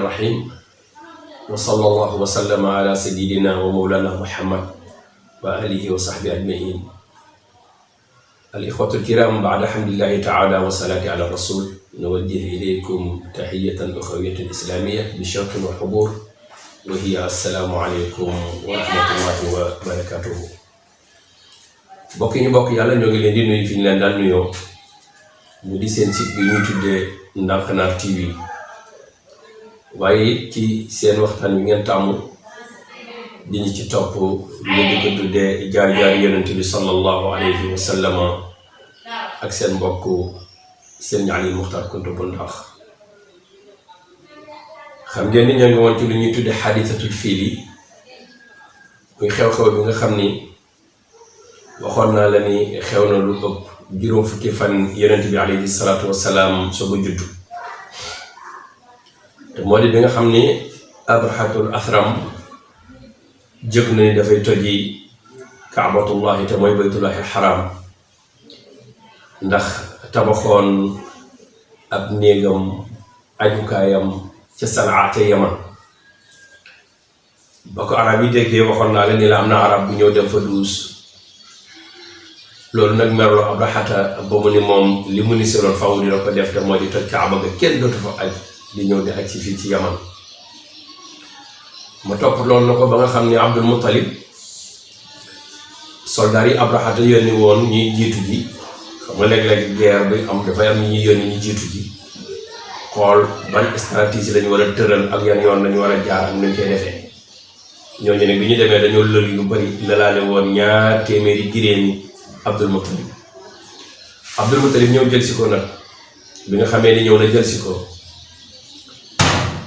الرحيم وصلى الله وسلم على سيدنا ومولانا محمد وآله وصحبه أجمعين. الإخوة الكرام، بعد حمد الله تعالى والصلاة على الرسول، نوجه إليكم تحية أخوية إسلامية بشوق وحضور، وهي السلام عليكم ورحمة الله وبركاته. bokk yàlla ñoo ngi leen di nuyu fi ñu leen daan nuyoo ñu di seen site bi ñuy tuddee Ndankanaar TV, waaye ci seen waxtaan wi ngeen tàmm di ñu ci topp ñu di ko tuddee jaar-jaar yonent bi sallallahu alayhi wa sallam ak seen mbokk seen Ali Muxtaar Kunta bu Ndax. xam ngeen ni ñoo ngi woon ci lu ñuy tuddee xaadisatul fiili, muy xew-xew bi nga xam ni waxoon naa la ni xew na lu ëpp juróom fukki fan yonent bi alayhi salaatu wasalaam soog a juddu, te moo di bi nga xam ni Abrahatul Athram jóg na ni dafay toji kaabatullahi te mooy baytullahi xaram, ndax tabaxoon ab néegam ajukaayam ca Sanaa ca Yaman. ba ko arab yi déggee waxoon naa la ni la am na arab bu ñëw dem fa duus. loolu nag merloo Abrahata ba mu ni moom li mu ni seroon faw dina ko def te moo di toj Kaaba ga, kenn dootu fa aj di ñëw di aj ci fii ci Yaman. ma topp loolu na ko ba nga xam ni Abdul Muttalib soldaar yi Abrahata yónni woon ñuy jiitu ji, xam nga léeg-léeg guerre bi am dafay am ñuy yónni ñu jiitu ji xool ban stratégie lañu war a tëral ak yan yoon lañu war a jaar ak nuñ koy defee. ñooñu nag bi ñu demee dañoo lël yu bari lalaale woon 2 téeméeri giréemi Abdul Muttalib ñëw jël si ko nag. bi nga xamee ni ñëw na jël si ko,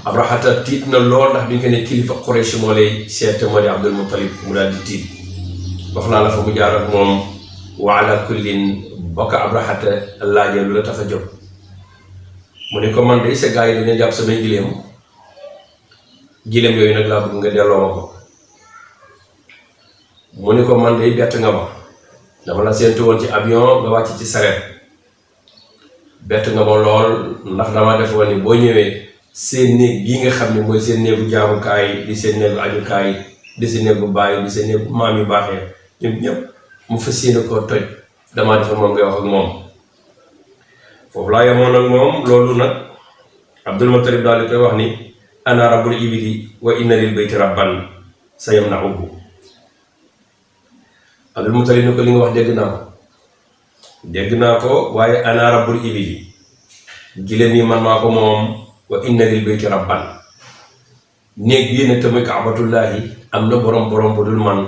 Abrahata tiit na lool ndax bi nga ko ne kilifa Quraysh moo lay seet moo di Abdul Muttalib, mu daal di tiit. wax naa la fa mu jaar ak moom. wa ala kullin bokk Abrahata laajee lu la tax a jóg, mu ne ko man de sa gaa yi dañu jàpp samay gileem yooyu nag laa bëgg nga delloo ma ko. mu ne ko man de bett nga ma, dama la séentu woon ci avion nga wàcc ci sareet, bett nga ma lool ndax dama def woon ni boo ñëwee seen néeg bii nga xam ne mooy seen néegu jaamukaay di seen néegu ajukaay di seen néegu baay di seen néegu maam yu baaxee ñoom ñëpp mu fas yéene koo toj, damaa defa moom ngay wax ak moom. foofu laa yemoon ak moom. loolu nag Abdul Muttalib daal di koy wax ni ana rabbul ibili wa inna lil bayti rabban sa yamna'uhu. Abdul Muttalib ni ko li nga wax dégg naa ko waaye ana rabbul ibili, giléem yi man maa ko moom, wa inna lil bayti rabban, néeg bii nag te muy kaabatullaahi am na borom bu dul man,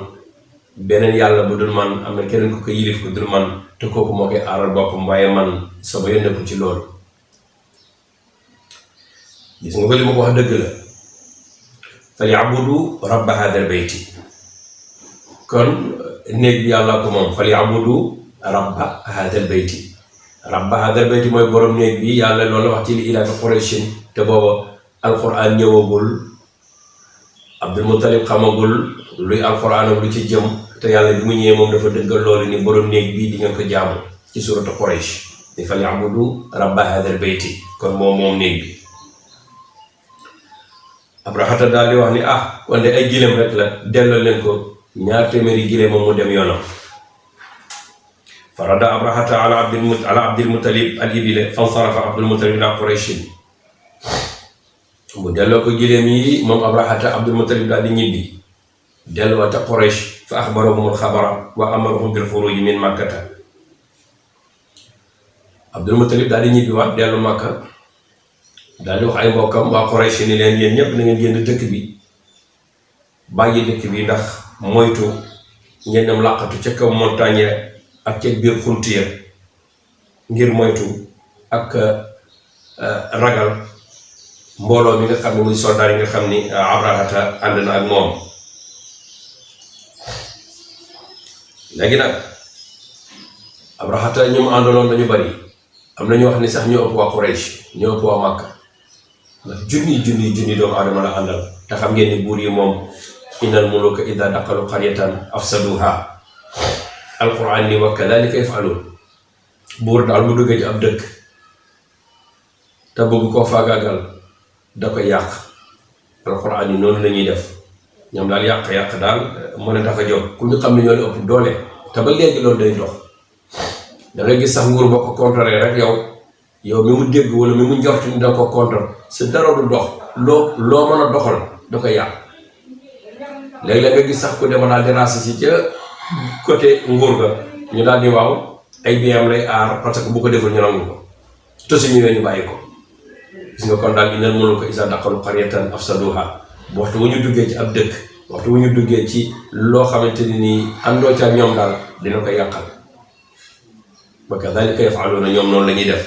beneen yàlla bu dul man, am na keneen ku ko yilif ku dul man, te kooku moo koy aaral boppam, waaye man sama yoon nekku ci loolu. gis nga ko li ma ko wax dëgg la. falyabudu rabba haadal bayti, kon néeg bi yàlla ko moom. falyabudu rabba haadal bayti, rabba haadal bayti mooy borom néeg bi. yàlla loolu la wax ci li ilaafi Qurayshin, te booba alquran ñëwagul, Abdul Muttalib xamagul luy alquran ak lu ci jëm, te yàlla bi mu ñëwee moom dafa dëggal loolu ni borom néeg bii di ngeen ko jaamu ci suratu Quraysh ni falyabudu rabba haadal bayti, kon moom néeg bi. Abrahata daal di wax ni kon de ay gileem rek la, delloo leen ko 2 téeméeri gileem moom mu dem yoonam. farada Abrahata ala Abdul Muttalib al ibile fansarafa Abdul Muttalib ila Qurayshin, mu delloo ko gileem yi moom Abrahata. Abdul Muttalib daal di ñibbi delluwaat a Quraysh fa axbarahumul xabara wa amarahum bil xuruji min makkata. Abdul Muttalib daal di ñibbi waat dellu Makka, daal di wax ay mbokkam waa Quraysh ni leen yéen ñëpp na ngeen génn dëkk bi, bàyyi dëkk bi ndax moytu ngeen dem làqatu ca kaw montagne ak ca biir xunt ya ngir moytu ak ragal mbooloo mi nga xam ne muy soldaar yi nga xam ni Abrahata ànd na ak moom. léegi nag Abrahata ñoom àndaloon dañu bari, am na ñu wax ni sax ñoo ëpp waa Quraysh, ñoo ëpp waa Makka, ndax junni doomu aadama la àndal. te xam ngeen ni buur yi moom innal muluka idha daqalu qaryatan afsaduha, alquran ni wa kadhalika yaf'alun. buur daal mu dugg ci ab dëkk te bëgg koo faagaagal da koy yàq alxuraan yi noonu la ñuy def ñoom daal yàq daal mën a tax a jóg ku ñu xam ne ñoo leen ëpp doole te ba léegi loolu day dox. da ngay gis sax nguur boo ko contré rek yow mi mu dégg wala mi mu njort ni da ko contre sa dara du dox loo mën a doxal da ko yàq. léeg-léeg nga gis sax ku dema daal di raasi si ca côté nguur ga ñu daal di waaw ay biam lay aar parce que bu ko deful ñu nangu ko te su ñëwee ñu bàyyi ko. gis nga kon daal innal muluuka izaa daxalu qaryatan afsaduuhaa waxtu wu ñu duggee ci ab dëkk waxtu wu ñu duggee ci loo xamante ni nii àndoo ca ñoom daal dina ko yàqal. wa kazaalika yaf'aluuna ñoom noonu la ñuy def.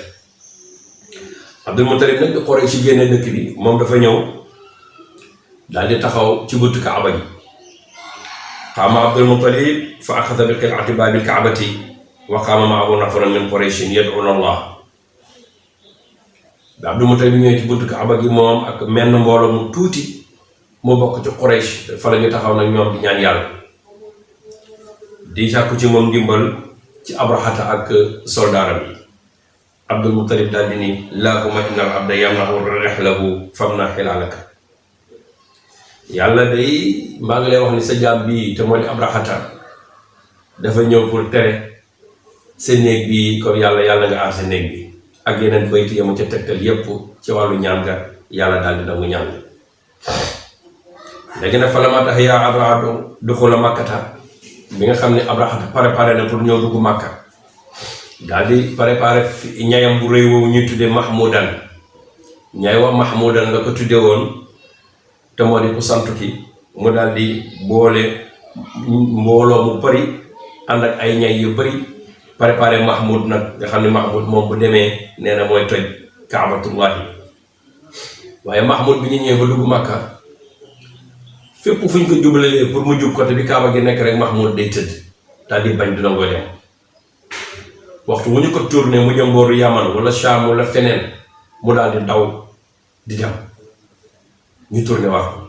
Abdul Muttalib nag di Quraysh ci génne dëkk bi moom dafa ñëw daal di taxaw ci buntu Kaaba gi. qaama Abdul Muttalib fa axada bi qit'ati baabil Kaabati wa qaama ma'ahu nafarun min Qurayshin yad'uuna Allah. ba Abdul Muttalib bi ñëwee ci buntu Kaaba gi moom ak menn mbooloo mu tuuti moo bokk ci Quraysh fa la ñu taxaw nag ñoom di ñaan yàlla di sàkku ci moom ndimbal ci Abrahata ak soldaaram yi. Abdul Muttalib daal di ni laahumma innal abda yamna'u rihlahu famna hilaalaka. yàlla day maa ngi lay wax ni sa jaam bii te moo di Abrahata dafa ñëw pour tere sa néeg bi comme yàlla nga aar sa néeg bi ak yeneen bayti yamu ca tegtal yépp ci wàllu ñaan ga yàlla daal di nangu ñaan ga. léegi nag fa lammaa tahayyaa Abrahatu duxuula Makkata bi nga xam ne Abrahata préparé na pour ñëw dugg Makka daal di préparé ñayam bu rëy woowu ñuy tuddee Mahmoudan ñay wa Mahmoudan nga ko tuddee woon te moo di ku sant ki mu daal di boole mbooloo mu bëri ànd ak ay ñay yu bëri préparé Mahmoud nag nga xam ne Mahmoud moom bu demee nee na mooy toj Kaabatullahi. waaye Mahmoud bi ñu ñëwee ba dugg Makka fépp fu ñu ko jublalee pour mu jub côté bi Kaaba gi nekk rek Mahmoud day tëdd daal di bañ dina koy dem. waxtu wu ñu ko tourné mu jëm booru Yaman wala Sham wala feneen mu daal di daw di dem ñu tourné wax ko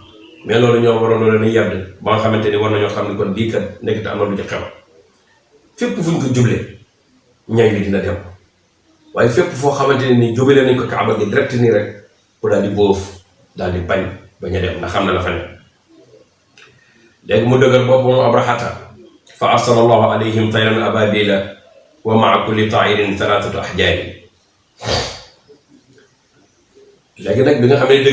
mais loolu ñoo waroon na leen yedd ba nga xamante ni war nañoo xam ne kon bii kat nekk te am na lu ci xew. fépp fu ñu ko jublee ñay bi dina dem waaye fépp foo xamante ne ni jubale nañ ko Kaaba gi direct nii rek mu daal di boof daal di bañ a dem ndax xam na la fa ne. léegi mu dëgër bopp moom Abrahata fa arsala Allahu alayhim tayran abaabila wa maa kulli taa'irin thalathatu ahjaari. léegi nag bi nga xam ne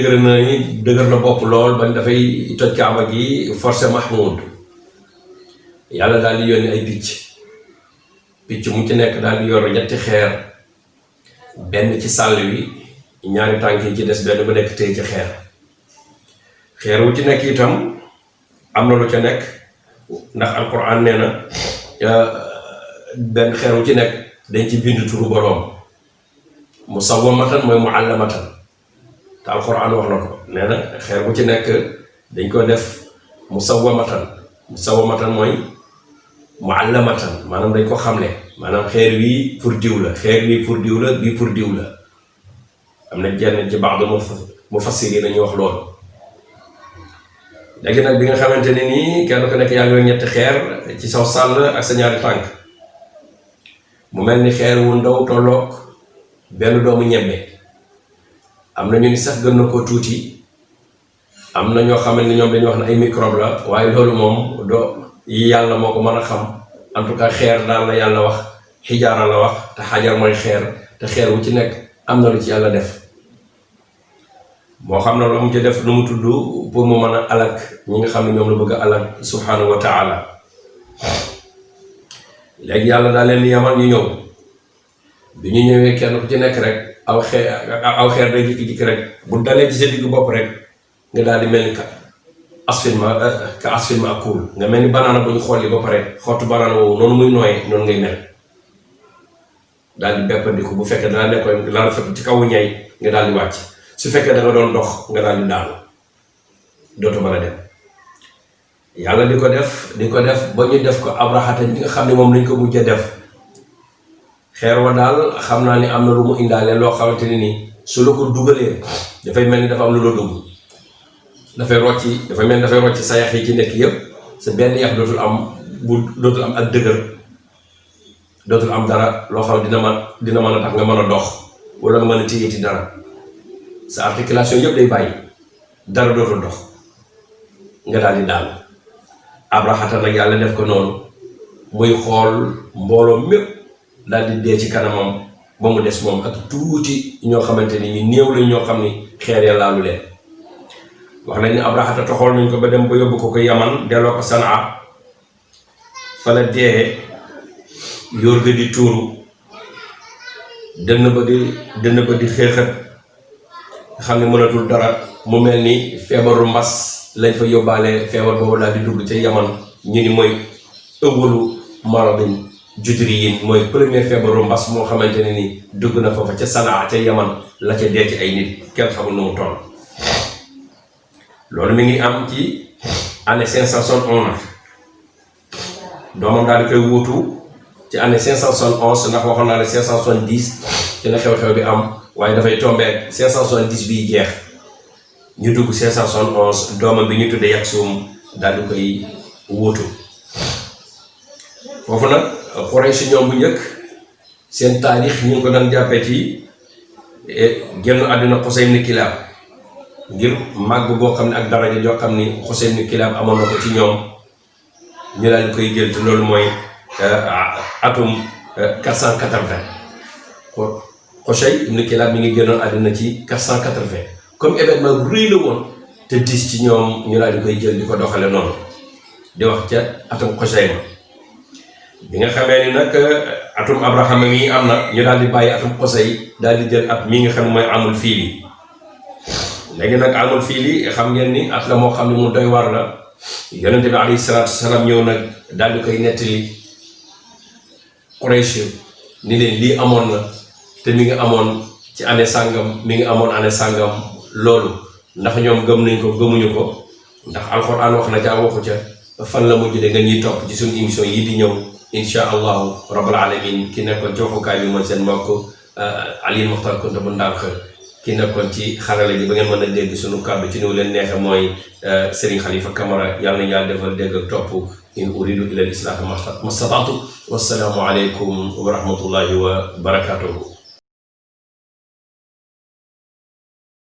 dëgër na bopp lool ba dafay toj Kaaba gi forcé Mahmoud yàlla daal di yónni ay picc mu ci nekk daal di yor ñetti xeer benn ci sàll wi ñaari tànk yi ci des benn bu nekk tey ci xeer wu ci nekk itam am na lu ca nekk ndax alquran nee na benn xeer wu ci nekk dañ ci bind turu boroom musawwamatan mooy muallamatan te alquran wax na ko nee na xeer bu ci nekk dañ ko def musawwamatan mooy muallamatan maanaam dañ ko xamle maanaam xeer wii pour diw la xeer wii pour diw la bii pour diw la. am na jenn ci ba'd mufassirin nañu wax loolu. léegi nag bi nga xamante ne nii kenn ku nekk yaa ngi ñetti xeer ci saw sàll ak sa ñaari tànk mu mel ni xeer wu ndaw tolloog benn doomu ñebbe. am na ñu ni sax gën na ko tuuti am na ñoo xamante ni ñoom dañuy wax ne ay microbe la waaye loolu moom yi yàlla moo ko mën a xam en tout cas xeer daal la yàlla wax xijaara la wax te xajar mooy xeer te xeer wu ci nekk am na lu ci yàlla def. moo xam na lu mu ci def lu mu tudd pour mu mën a alak ñi nga xam ne ñoom la bëgg a alak subhanahu wa taala. léegi yàlla daal leen yamal ñu ñëw bi ñu ñëwee kenn ku ci nekk rek aw xeer day jikki-jikki rek bu dalee ci sa digg bopp rek nga daal di mel ni ka asfin ma akul nga mel ni banaana bu ñu xolli ba pare xottu banaana woowu noonu muy nooyee noonu ngay mel daal di beppandiku bu fekkee dana nekkoon la fekk ci kawu ñay nga daal di wàcc su fekkee da nga doon dox nga daal di daanu dootu mën a dem. yàlla di ko def ba ñu def ko Abrahata ñi nga xam ne moom lañ ko mujjee def xeer wa daal xam naa ni am na lu mu indaale loo xamante ne ni su la ko dugalee dafay mel ni dafa am lu la dugg dafay rocci sa yax yi ci nekk yëpp sa benn yax dootul am ak dëgër dootul am dara loo xam dina mën a tax nga mën a dox wala nga mën a téyeeti dara sa articulation yëpp day bàyyi dara dootul dox nga daal di daanu. Abrahata nag yàlla def ko noonu muy xool mbooloo mépp daal di dee ci kanamam ba mu des moom ak tuuti ñoo xamante ni ñu néew lañ ñoo xam ni xeer ya laalu leen. wax nañ ne Abrahata toxool nañ ko ba dem ba yóbbu ko Yaman delloo ko Sanaa fa la dee yóor ga di tuuru dënn ba di xeexat nga xam ne mënatul dara mu mel ni feebaru mbas lañ fa yóbbaale. feebar boobu daal di dugg ca Yaman ñu ni mooy ëwwalu maradin judriyin mooy premier feebaru mbas moo xamante ne ni dugg na foofa ca Sanaa ca Yaman la ca dee ci ay nit kenn xamul nu mu toll. loolu mi ngi am ci année 571 doomam daal di koy wuutu ci année 571 ndax waxoon naa ne 570 ci la xew-xew bi am waaye dafay tombeek 570 bii jeex ñu dugg 571 doomam bi ñu tuddee Yaksum daal di koy wuutu. foofu nag Quraysh ñoom bu njëkk seen taarix ñu ngi ko daan jàppee ci génn àddina Qusay ibn Kilaab ngir màgg boo xam ne ak daraja joo xam ni Qusay ibn Kilaab amoon na ko ci ñoom ñu daal di koy jël te loolu mooy atum 480 Qusay ibn Kilaab mi ngi génnoon àddina ci 480 comme événement bu rëy la woon te diis ci ñoom ñu daal di koy jël di ko doxale noonu di wax ca atum Qusay ma bi nga xamee ni nag atum Abrahama mi am na ñu daal di bàyyi atum Qusay daal di jël at mi nga xam ne mooy amul fiili. léegi nag amul fiili xam ngeen ni at la moo xam ne mu doy war la yonente bi alayhi salaatu wasalaam ñëw nag daal di koy nettali Quraysh ni leen lii amoon na te mi ngi amoon ci année sàngam mi ngi amoon année sàngam loolu ndax ñoom gëm nañ ko gëmuñu ko ndax alxuraan wax na ca waxu ca fan la mujj de nga ñuy topp ci suñu émission yi di ñëw insha allahu rabbal alamin ki nekkoon ci waxukaay bi mooy seen mbokk Aliou Mokhtar Kounta bu Ndànk ki nekkoon ci xarale gi ba ngeen mën a dégg suñu kàddu ci ni leen neexe mooy Serigne Khalifa Camara yàlla na yàlla defal dégg ak topp in uridu ila al islaah ma stata'tu wassalaamu aleykum wa rahmatullahi wa barakatuhu